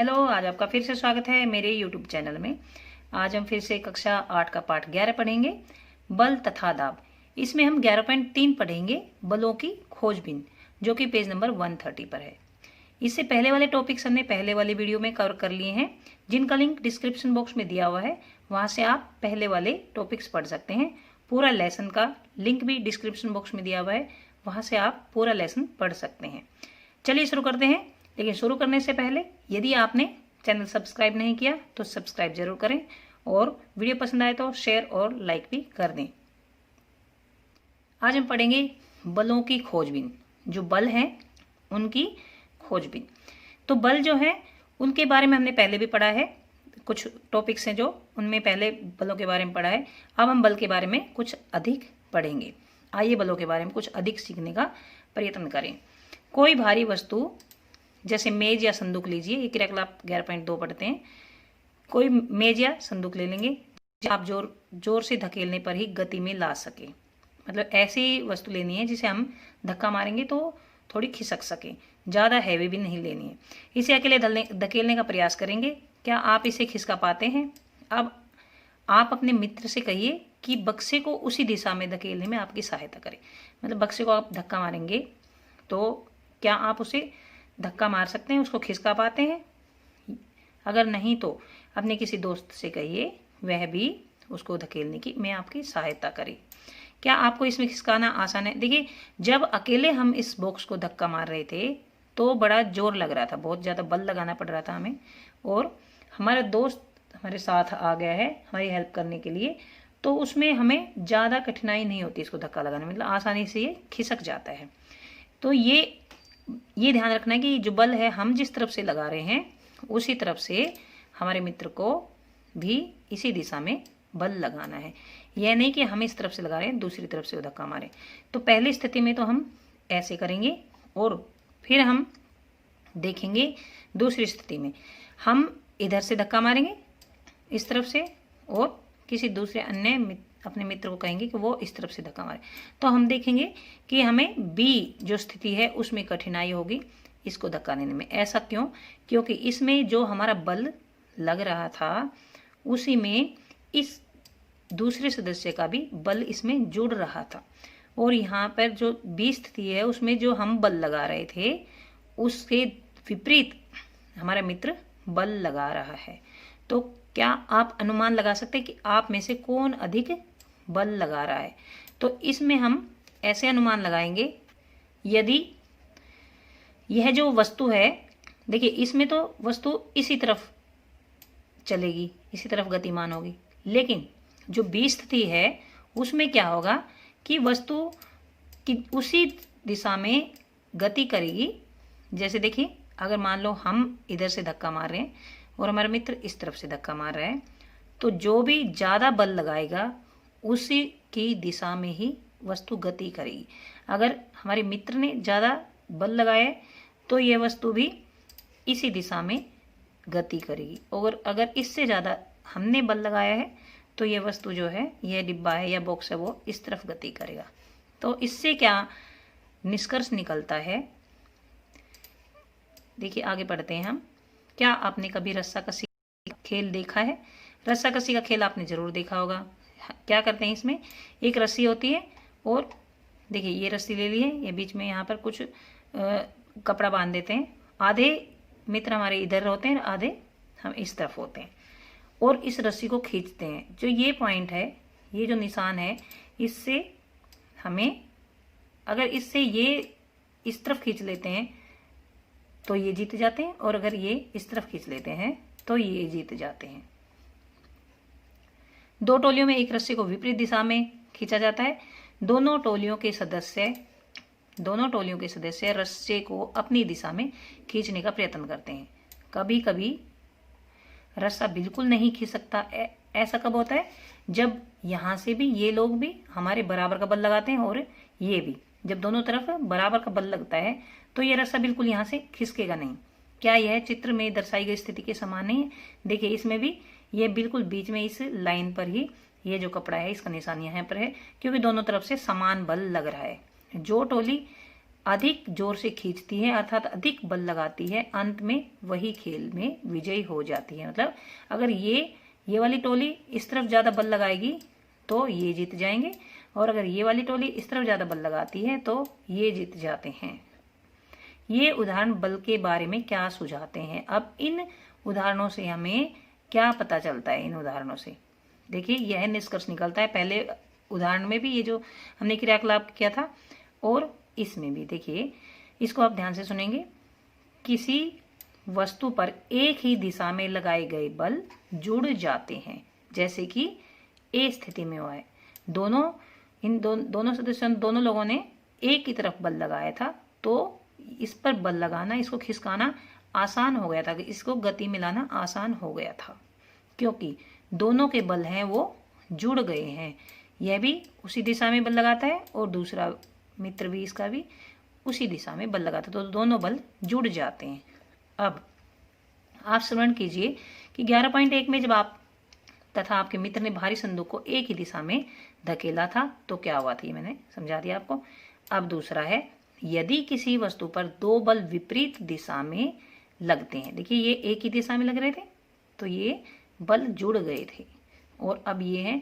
Hello, आज आपका फिर से स्वागत है मेरे YouTube चैनल में। आज हम फिर से कक्षा 8 का पाठ 11 पढ़ेंगे, बल तथा दाब। इसमें हम 11.3 पढ़ेंगे, बलों की खोजबीन, जो कि पेज नंबर 130 पर है। इससे पहले वाले टॉपिक्स हमने पहले वाले वीडियो में कवर कर लिए हैं, जिनका लिंक डिस्क्रिप्शन बॉक्स में दिया हुआ है। वहां से आप पहले वाले टॉपिक्स पढ़ सकते हैं। पूरा लेसन का लिंक भी डिस्क्रिप्शन बॉक्स में दिया हुआ है, वहां से आप पूरा लेसन पढ़ सकते हैं। चलिए शुरू करते हैं। लेकिन शुरू करने से पहले यदि आपने चैनल सब्सक्राइब नहीं किया तो सब्सक्राइब जरूर करें, और वीडियो पसंद आए तो शेयर और लाइक भी कर दें। आज हम पढ़ेंगे बलों की खोजबीन, जो बल हैं उनकी खोजबीन। तो बल जो है उनके बारे में हमने पहले भी पढ़ा है, कुछ टॉपिक्स हैं जो उनमें पहले बलों के बारे में पढ़ा है। अब हम बल के बारे में कुछ अधिक पढ़ेंगे। आइए बलों के बारे में कुछ अधिक सीखने का प्रयत्न करें। कोई भारी वस्तु जैसे मेज या संदूक लीजिए, ये क्रियाकलाप 11.2 पढ़ते हैं। कोई मेज या संदूक ले लेंगे, आप जोर से धकेलने पर ही गति में ला सके। मतलब ऐसी वस्तु लेनी है जिसे हम धक्का मारेंगे तो थोड़ी खिसक सके, ज़्यादा हैवी भी नहीं लेनी है। इसे अकेले धकेलने का प्रयास करेंगे। क्या आप इसे खिसका पाते हैं? अब आप अपने मित्र से कहिए कि बक्से को उसी दिशा में धकेलने में आपकी सहायता करें। मतलब बक्से को आप धक्का मारेंगे तो क्या आप उसे धक्का मार सकते हैं, उसको खिसका पाते हैं? अगर नहीं तो अपने किसी दोस्त से कहिए, वह भी उसको धकेलने की में आपकी सहायता करे। क्या आपको इसमें खिसकाना आसान है? देखिए, जब अकेले हम इस बॉक्स को धक्का मार रहे थे तो बड़ा जोर लग रहा था, बहुत ज़्यादा बल लगाना पड़ रहा था हमें, और हमारा दोस्त हमारे साथ आ गया है हमारी हेल्प करने के लिए, तो उसमें हमें ज़्यादा कठिनाई नहीं होती इसको धक्का लगाने में, मतलब आसानी से ये खिसक जाता है। तो ये ध्यान रखना है कि जो बल है हम जिस तरफ से लगा रहे हैं उसी तरफ से हमारे मित्र को भी इसी दिशा में बल लगाना है। यह नहीं कि हम इस तरफ से लगा रहे हैं दूसरी तरफ से धक्का मारें। तो पहली स्थिति में तो हम ऐसे करेंगे, और फिर हम देखेंगे दूसरी स्थिति में हम इधर से धक्का मारेंगे इस तरफ से, और किसी दूसरे अन्य अपने मित्र को कहेंगे कि वो इस तरफ से धक्का मारे। तो हम देखेंगे कि हमें बी जो स्थिति है उसमें कठिनाई होगी इसको धक्का देने में। ऐसा क्यों? क्योंकि इसमें जो हमारा बल लग रहा था उसी में इस दूसरे सदस्य का भी बल इसमें जुड़ रहा था, और यहाँ पर जो बी स्थिति है उसमें जो हम बल लगा रहे थे उसके विपरीत हमारा मित्र बल लगा रहा है। तो क्या आप अनुमान लगा सकते हैं कि आप में से कौन अधिक बल लगा रहा है? तो इसमें हम ऐसे अनुमान लगाएंगे, यदि यह जो वस्तु है, देखिए इसमें तो वस्तु इसी तरफ चलेगी, इसी तरफ गतिमान होगी, लेकिन जो बी स्थिति है उसमें क्या होगा कि वस्तु की उसी दिशा में गति करेगी। जैसे देखिए, अगर मान लो हम इधर से धक्का मार रहे हैं और हमारा मित्र इस तरफ से धक्का मार रहा है, तो जो भी ज़्यादा बल लगाएगा उसी की दिशा में ही वस्तु गति करेगी। अगर हमारे मित्र ने ज़्यादा बल लगाया है तो यह वस्तु भी इसी दिशा में गति करेगी, और अगर इससे ज़्यादा हमने बल लगाया है तो यह वस्तु जो है, यह डिब्बा है या बॉक्स है, वो इस तरफ गति करेगा। तो इससे क्या निष्कर्ष निकलता है? देखिए आगे पढ़ते हैं हम। क्या आपने कभी रस्साकसी खेल देखा है? रस्साकसी का खेल आपने जरूर देखा होगा। क्या करते हैं, इसमें एक रस्सी होती है, और देखिए ये रस्सी ले ली है, ये बीच में यहाँ पर कुछ कपड़ा बांध देते हैं। आधे मित्र हमारे इधर होते हैं, आधे हम इस तरफ होते हैं, और इस रस्सी को खींचते हैं। जो ये पॉइंट है, ये जो निशान है, इससे हमें, अगर इससे ये इस तरफ खींच लेते हैं तो ये जीत जाते हैं, और अगर ये इस तरफ खींच लेते हैं तो ये जीत जाते हैं। दो टोलियों में एक रस्सी को विपरीत दिशा में खींचा जाता है। दोनों टोलियों के सदस्य रस्से को अपनी दिशा में खींचने का प्रयत्न करते हैं। कभी कभी रस्सा बिल्कुल नहीं खींच सकता। ऐसा कब होता है? जब यहाँ से भी ये लोग भी हमारे बराबर का बल लगाते हैं, और ये भी, जब दोनों तरफ बराबर का बल लगता है तो ये रस्सा बिल्कुल यहाँ से खिसकेगा नहीं। क्या यह चित्र में दर्शाई गई स्थिति के समान नहीं है? देखिए इसमें भी ये बिल्कुल बीच में इस लाइन पर ही ये जो कपड़ा है इसका निशान यहाँ पर है, क्योंकि दोनों तरफ से समान बल लग रहा है। जो टोली अधिक जोर से खींचती है अर्थात अधिक बल लगाती है, अंत में वही खेल में विजयी हो जाती है। मतलब अगर ये वाली टोली इस तरफ ज्यादा बल लगाएगी तो ये जीत जाएंगे, और अगर ये वाली टोली इस तरफ ज्यादा बल लगाती है तो ये जीत जाते हैं। ये उदाहरण बल के बारे में क्या सुझाते हैं? अब इन उदाहरणों से हमें क्या पता चलता है? इन उदाहरणों से देखिए यह निष्कर्ष निकलता है, पहले उदाहरण में भी ये जो हमने क्रियाकलाप किया था और इसमें भी देखिए, इसको आप ध्यान से सुनेंगे। किसी वस्तु पर एक ही दिशा में लगाए गए बल जुड़ जाते हैं, जैसे कि ए स्थिति में हुआ है। दोनों सदस्यों, दोनों लोगों ने एक की तरफ बल लगाया था, तो इस पर बल लगाना, इसको खिसकाना आसान हो गया था, इसको गति मिलाना आसान हो गया था, क्योंकि दोनों के बल हैं वो जुड़ गए हैं। यह भी उसी दिशा में बल लगाता है और दूसरा मित्र भी इसका भी उसी दिशा में बल लगाता है, तो दोनों बल जुड़ जाते हैं। अब आप श्रवण कीजिए कि 11.1 में जब आप तथा आपके मित्र ने भारी संदूक को एक ही दिशा में धकेला था तो क्या हुआ था, ये मैंने समझा दिया आपको। अब दूसरा है, यदि किसी वस्तु पर दो बल विपरीत दिशा में लगते हैं, देखिए ये एक ही दिशा में लग रहे थे तो ये बल जुड़ गए थे, और अब ये है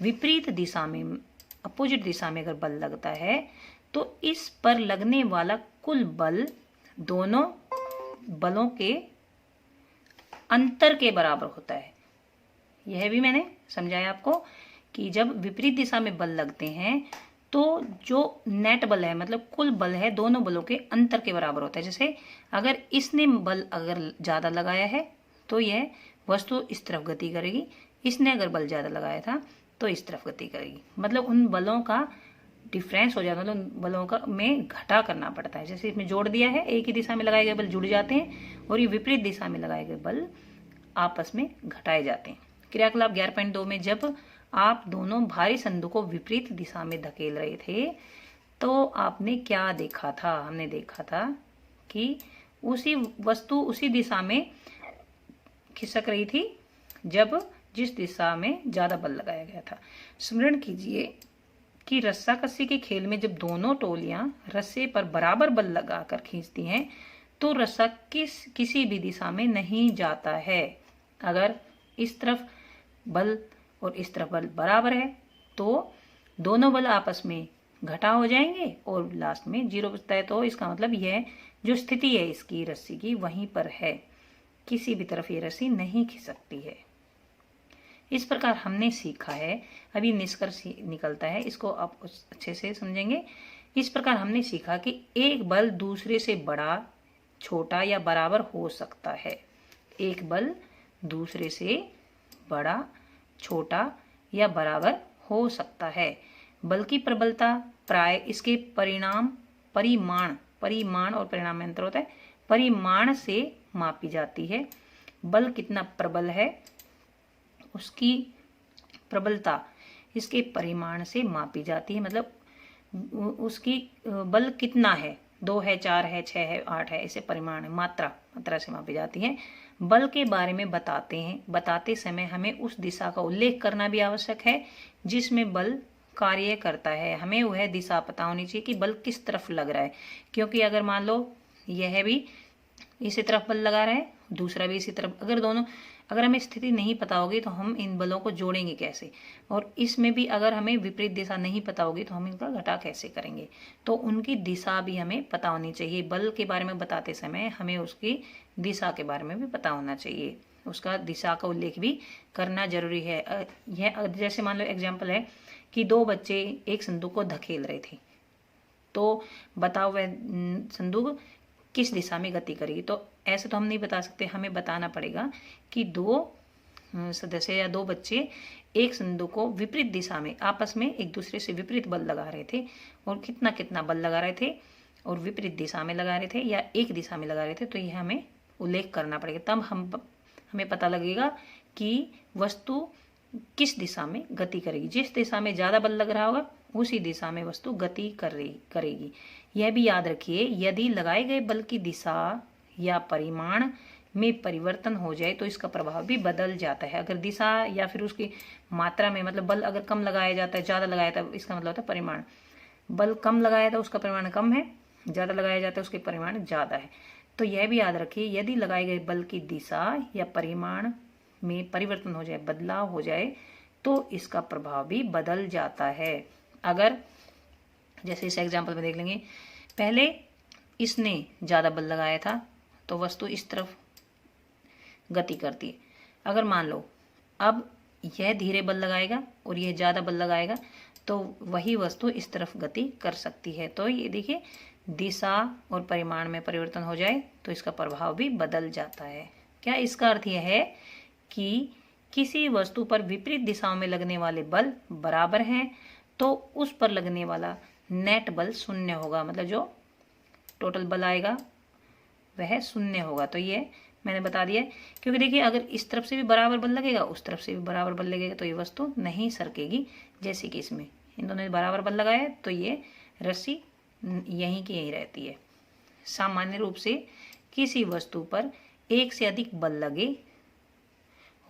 विपरीत दिशा में, अपोजिट दिशा में अगर बल लगता है तो इस पर लगने वाला कुल बल दोनों बलों के अंतर के बराबर होता है। यह भी मैंने समझाया आपको कि जब विपरीत दिशा में बल लगते हैं तो जो नेट बल है, मतलब कुल बल है, दोनों बलों के अंतर के बराबर होता है। जैसे अगर इसने बल अगर ज्यादा लगाया है तो यह वस्तु इस तरफ गति करेगी, इसने अगर बल ज्यादा लगाया था तो इस तरफ गति करेगी। मतलब उन बलों का डिफरेंस हो जाता है, मतलब बलों का में घटा करना पड़ता है। जैसे इसमें जोड़ दिया है, एक ही दिशा में लगाए गए बल जुड़ जाते हैं और ये विपरीत दिशा में लगाए गए बल आपस में घटाए जाते हैं। क्रियाकलाप 11.2 में जब आप दोनों भारी संदूक को विपरीत दिशा में धकेल रहे थे तो आपने क्या देखा था? हमने देखा था कि उसी वस्तु उसी दिशा में खिसक रही थी जब जिस दिशा में ज्यादा बल लगाया गया था। स्मरण कीजिए कि रस्साकसी के खेल में जब दोनों टोलियां रस्से पर बराबर बल लगाकर खींचती हैं तो रस्सा किसी भी दिशा में नहीं जाता है। अगर इस तरफ बल और इस तरफ बल बराबर है तो दोनों बल आपस में घटा हो जाएंगे और लास्ट में 0 बचता है। तो इसका मतलब यह जो स्थिति है इसकी रस्सी की वहीं पर है, किसी भी तरफ ये रस्सी नहीं खिसकती है। इस प्रकार हमने सीखा है, अभी निष्कर्ष निकलता है, इसको आप अच्छे से समझेंगे। इस प्रकार हमने सीखा कि एक बल दूसरे से बड़ा, छोटा या बराबर हो सकता है। एक बल दूसरे से बड़ा, छोटा या बराबर हो सकता है। बल की प्रबलता प्राय इसके परिमाण और परिणाम में अंतर होता है, परिमाण से मापी जाती है। बल कितना प्रबल है उसकी प्रबलता इसके परिमाण से मापी जाती है, मतलब उसकी बल कितना है, 2 है, 4 है, 6 है, 8 है, इसे परिमाण मात्रा से मापी जाती है। बल के बारे में बताते समय हमें उस दिशा का उल्लेख करना भी आवश्यक है जिसमें बल कार्य करता है। हमें वह दिशा पता होनी चाहिए कि बल किस तरफ लग रहा है, क्योंकि अगर मान लो यह भी इसी तरफ बल लगा रहा है, दूसरा भी इसी तरफ, अगर हमें स्थिति नहीं पता होगी तो हम इन बलों को जोड़ेंगे कैसे, और इसमें भी अगर हमें विपरीत दिशा नहीं पता होगी तो हम इनका घटा कैसे करेंगे। तो उनकी दिशा भी हमें पता होनी चाहिए। बल के बारे में बताते समय हमें उसकी दिशा के बारे में भी पता होना चाहिए, उसका दिशा का उल्लेख भी करना जरूरी है। यह जैसे मान लो एग्जाम्पल है कि 2 बच्चे एक संदूक को धकेल रहे थे, तो बताओ वह संदूक किस दिशा में गति करेगी। तो ऐसे तो हम नहीं बता सकते, हमें बताना पड़ेगा कि 2 सदस्य या 2 बच्चे एक संदूक को विपरीत दिशा में आपस में एक दूसरे से विपरीत बल लगा रहे थे, और कितना कितना बल लगा रहे थे, और विपरीत दिशा में लगा रहे थे या एक दिशा में लगा रहे थे, तो यह हमें उल्लेख करना पड़ेगा। तब हमें पता लगेगा कि वस्तु किस दिशा में गति करेगी। जिस दिशा में ज्यादा बल लग रहा होगा उसी दिशा में वस्तु गति करेगी। यह भी याद रखिए, यदि लगाए गए बल की दिशा या परिमाण में परिवर्तन हो जाए तो इसका प्रभाव भी बदल जाता है। अगर दिशा या फिर उसकी मात्रा में, मतलब बल अगर कम लगाया जाता है, ज्यादा लगाया था, इसका मतलब होता है परिमाण। बल कम लगाया था उसका परिमाण कम है, ज़्यादा लगाया जाता है उसके परिमाण ज़्यादा है। तो यह भी याद रखिए, यदि लगाए गए बल की दिशा या परिमाण में परिवर्तन हो जाए, बदलाव हो जाए, तो इसका प्रभाव भी बदल जाता है। अगर जैसे इस एग्जाम्पल में देख लेंगे, पहले इसने ज़्यादा बल लगाया था तो वस्तु इस तरफ गति करती है। अगर मान लो अब यह धीरे बल लगाएगा और यह ज़्यादा बल लगाएगा तो वही वस्तु इस तरफ गति कर सकती है। तो ये देखिए, दिशा और परिमाण में परिवर्तन हो जाए तो इसका प्रभाव भी बदल जाता है। क्या इसका अर्थ यह है कि किसी वस्तु पर विपरीत दिशाओं में लगने वाले बल बराबर हैं तो उस पर लगने वाला नेट बल शून्य होगा, मतलब जो टोटल बल आएगा वह शून्य होगा। तो ये मैंने बता दिया है, क्योंकि देखिए अगर इस तरफ से भी बराबर बल लगेगा, उस तरफ से भी बराबर बल लगेगा तो ये वस्तु नहीं सरकेगी। जैसे कि इसमें इन दोनों ने बराबर बल लगाया तो ये रस्सी यहीं की यहीं रहती है। सामान्य रूप से किसी वस्तु पर एक से अधिक बल लगे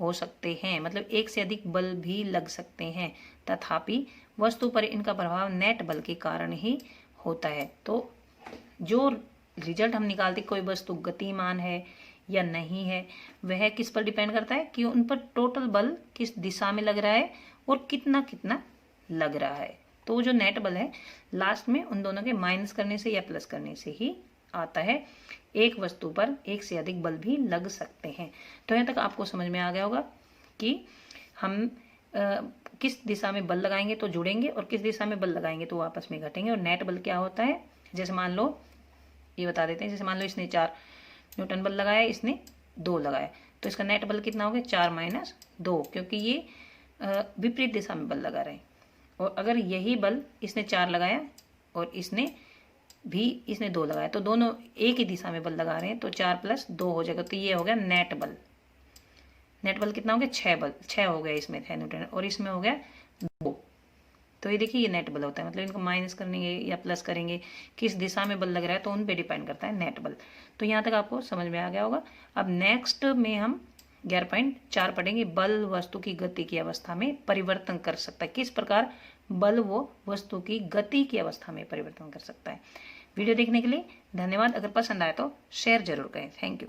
हो सकते हैं, मतलब एक से अधिक बल भी लग सकते हैं, तथापि वस्तु पर इनका प्रभाव नेट बल के कारण ही होता है। तो जो रिजल्ट हम निकालते कोई वस्तु गतिमान है या नहीं है, वह किस पर डिपेंड करता है कि उन पर टोटल बल किस दिशा में लग रहा है और कितना कितना लग रहा है। तो जो नेट बल है लास्ट में उन दोनों के माइनस करने से या प्लस करने से ही आता है। एक वस्तु पर एक से अधिक बल भी लग सकते हैं। तो यहाँ तक आपको समझ में आ गया होगा कि हम किस दिशा में बल लगाएंगे तो जुड़ेंगे और किस दिशा में बल लगाएंगे तो आपस में घटेंगे। और नेट बल क्या होता है, जैसे मान लो ये बता देते हैं, जैसे मान लो इसने 4 न्यूटन बल लगाया, इसने 2 लगाया, तो इसका नेट बल कितना हो गया 4 माइनस 2, क्योंकि ये विपरीत दिशा में बल लगा रहे हैं। और अगर यही बल इसने 4 लगाया और इसने 2 लगाया तो दोनों एक ही दिशा में बल लगा रहे हैं, तो 4 प्लस 2 हो जाएगा। तो ये हो गया नेट बल। नेट बल कितना हो गया 6 हो गया, इसमें 6 न्यूटन और इसमें हो गया 2। तो ये देखिए ये नेट बल होता है, मतलब इनको माइनस करेंगे या प्लस करेंगे, किस दिशा में बल लग रहा है तो उन पे डिपेंड करता है नेट बल। तो यहाँ तक आपको समझ में आ गया होगा। अब नेक्स्ट में हम 11.4 पढ़ेंगे, बल वस्तु की गति की अवस्था में परिवर्तन कर सकता है। किस प्रकार बल वो वस्तु की गति की अवस्था में परिवर्तन कर सकता है। वीडियो देखने के लिए धन्यवाद। अगर पसंद आए तो शेयर जरूर करें। Thank you.